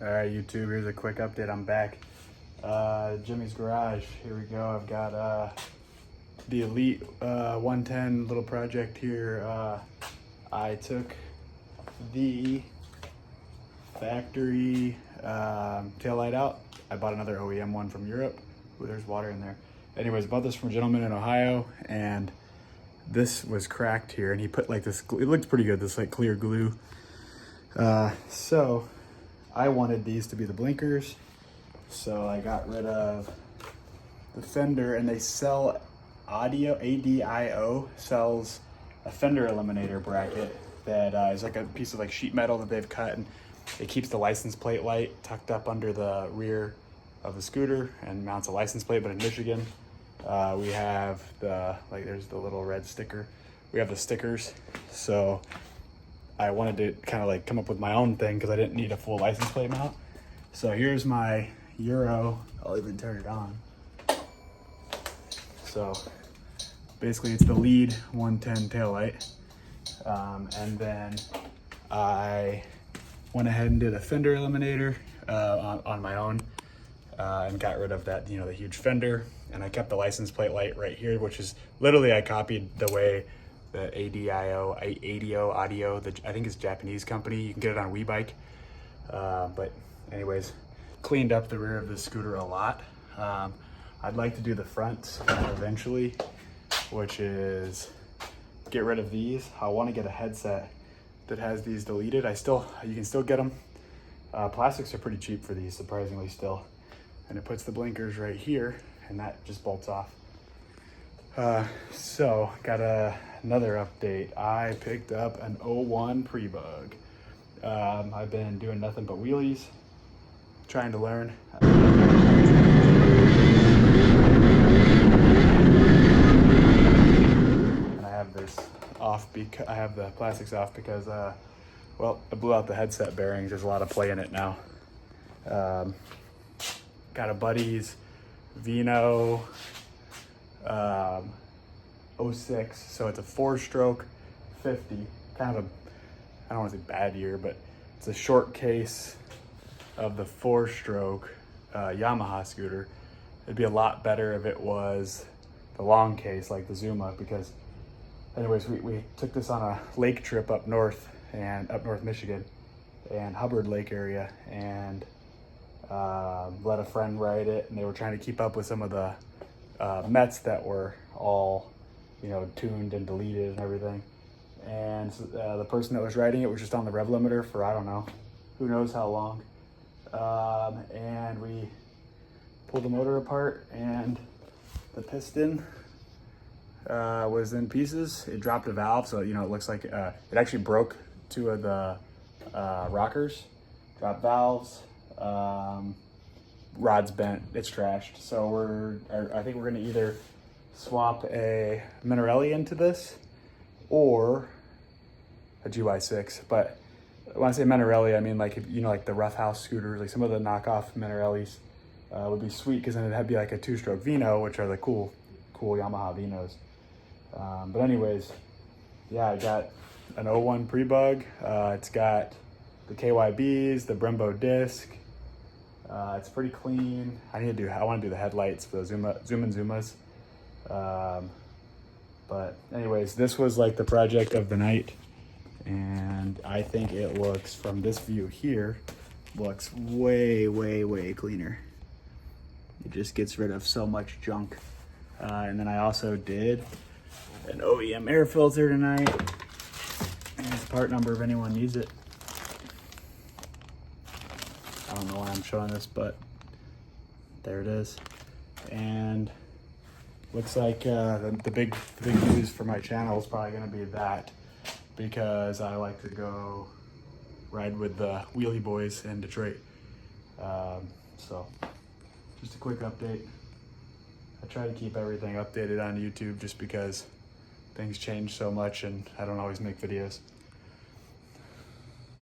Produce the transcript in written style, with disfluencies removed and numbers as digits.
All right, YouTube, here's a quick update. I'm back. Jimmy's garage. Here we go. I've got the Elite 110 little project here. I took the factory taillight out. I bought another OEM one from Europe. Ooh, there's water in there. Anyways, bought this from a gentleman in Ohio, and this was cracked here, and he put like this, it looked pretty good, this like clear glue. So I wanted these to be the blinkers, so I got rid of the fender, and they sell ADIO sells a fender eliminator bracket that is like a piece of like sheet metal that they've cut, and it keeps the license plate light tucked up under the rear of the scooter and mounts a license plate. But in Michigan, we have the, like, there's the little red sticker. We have the stickers. So I wanted to kind of like come up with my own thing because I didn't need a full license plate mount. So here's my Euro. I'll even turn it on. So basically it's the lead 110 taillight. And then I went ahead and did a fender eliminator on my own and got rid of that, you know, the huge fender. And I kept the license plate light right here, which is literally, I copied the way the ADIO, I think it's a Japanese company. You can get it on WeBike. But anyways, cleaned up the rear of the scooter a lot. I'd like to do the front eventually, which is get rid of these. I want to get a headset that has these deleted. You can still get them. Plastics are pretty cheap for these, surprisingly still. And it puts the blinkers right here, and that just bolts off. So got another update. I picked up an 01 prebug. I've been doing nothing but wheelies, trying to learn. And I have this off because I have the plastics off because, well, I blew out the headset bearings. There's a lot of play in it now. Got a buddy's Vino 06, so it's a 4-stroke 50, kind of a, I don't want to say bad year, but it's a short case of the 4-stroke Yamaha scooter. It'd be a lot better if it was the long case like the Zuma, because anyways, we took this on a lake trip up north Michigan and Hubbard Lake area, and let a friend ride it, and they were trying to keep up with some of the Mets that were all, you know, tuned and deleted and everything. And the person that was riding it was just on the rev limiter for, I don't know, who knows how long. And we pulled the motor apart, and the piston was in pieces. It dropped a valve, so, you know, it looks like it actually broke 2 of the rockers, dropped valves. Rod's bent, it's trashed. So I think we're gonna either swap a Minarelli into this or a GY6. But when I say Minarelli, I mean, like, if, you know, like the rough house scooters, like some of the knockoff Minarellis would be sweet, because then it'd be like a 2-stroke Vino, which are the cool Yamaha Vinos. But anyways, yeah, I got an 01 prebug. It's got the KYBs, the Brembo disc. It's pretty clean. I want to do the headlights for the Zoom and Zumas. But anyways, this was like the project of the night, and I think it looks, from this view here, looks way, way, way cleaner. It just gets rid of so much junk. And then I also did an OEM air filter tonight. And it's part number if anyone needs it. I don't know why I'm showing this, but there it is. And looks like the big news for my channel is probably going to be that, because I like to go ride with the wheelie boys in Detroit. So just a quick update. I try to keep everything updated on YouTube just because things change so much and I don't always make videos.